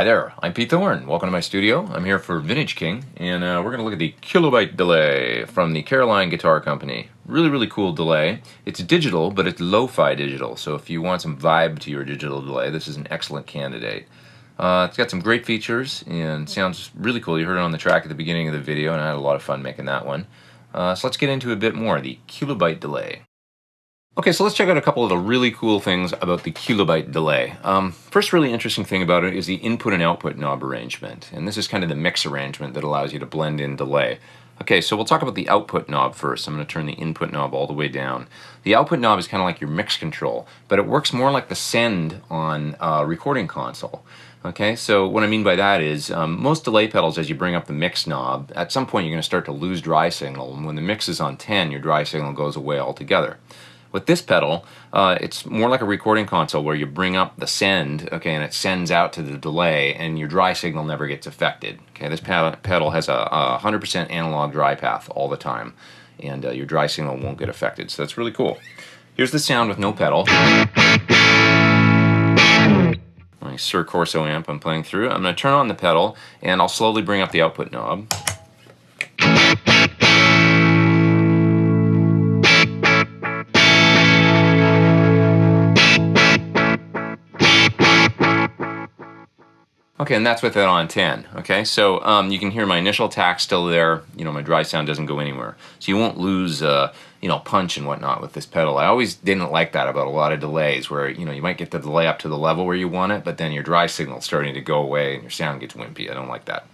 there, I'm Pete Thorn. Welcome to my studio. I'm here for Vintage King, and we're going to look at the Kilobyte Delay from the Caroline Guitar Company. Really cool delay. It's digital, but it's lo-fi digital, so if you want some vibe to your digital delay, this is an excellent candidate. It's got some great features and sounds really cool. You heard it on the track at the beginning of the video, and I had a lot of fun making that one. So let's get into a bit more, the Kilobyte Delay. Okay, so let's check out a couple of the really cool things about the Kilobyte Delay. First really interesting thing about it is the input and output knob arrangement. And this is kind of the mix arrangement that allows you to blend in delay. Okay, so we'll talk about the output knob first. I'm going to turn the input knob all the way down. The output knob is kind of like your mix control, but it works more like the send on a recording console. Okay, so what I mean by that is most delay pedals, as you bring up the mix knob, at some point you're going to start to lose dry signal, and when the mix is on 10, your dry signal goes away altogether. With this pedal, it's more like a recording console where you bring up the send, okay, and it sends out to the delay, and your dry signal never gets affected. Okay, this pedal has a 100% analog dry path all the time, and your dry signal won't get affected, so that's really cool. Here's the sound with no pedal. My Sir Corso amp I'm playing through. I'm going to turn on the pedal, and I'll slowly bring up the output knob. Okay, and that's with it on 10. Okay, so you can hear my initial attack still there. You know, my dry sound doesn't go anywhere, so you won't lose you know, punch and whatnot with this pedal. I always didn't like that about a lot of delays, where you know you might get the delay up to the level where you want it, but then your dry signal's starting to go away and your sound gets wimpy. I don't like that.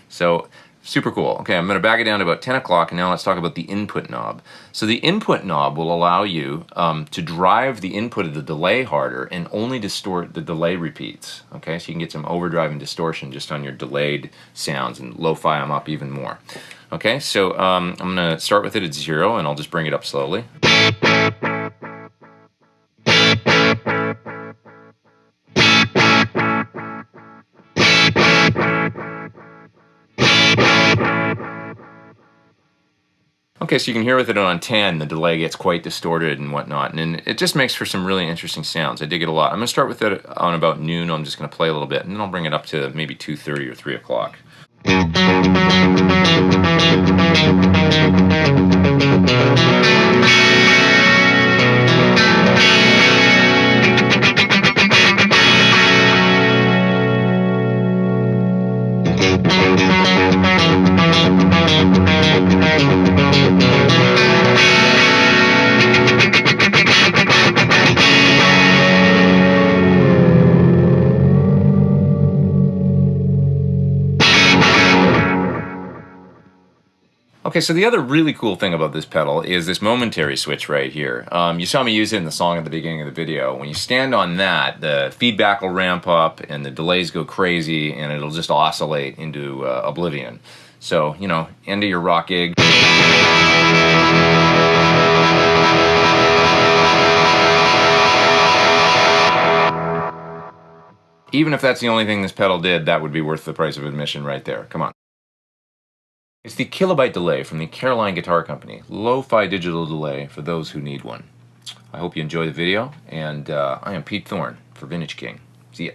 So super cool. Okay, I'm going to back it down to about 10 o'clock, and now let's talk about the input knob. So the input knob will allow you to drive the input of the delay harder and only distort the delay repeats. Okay, so you can get some overdrive and distortion just on your delayed sounds, and lo-fi them up even more. Okay, so I'm going to start with it at 0, and I'll just bring it up slowly. Okay, so you can hear with it on 10, the delay gets quite distorted and whatnot, and it just makes for some really interesting sounds. I dig it a lot. I'm going to start with it on about noon. I'm just going to play a little bit, and then I'll bring it up to maybe 2:30 or 3 o'clock. Okay, so the other really cool thing about this pedal is this momentary switch right here. You saw me use it in the song at the beginning of the video. When you stand on that, the feedback will ramp up and the delays go crazy, and it'll just oscillate into oblivion. So, you know, end of your rock gig. Even if that's the only thing this pedal did, that would be worth the price of admission right there. Come on. It's the Kilobyte Delay from the Caroline Guitar Company. Lo-fi digital delay for those who need one. I hope you enjoy the video, and I am Pete Thorn for Vintage King. See ya.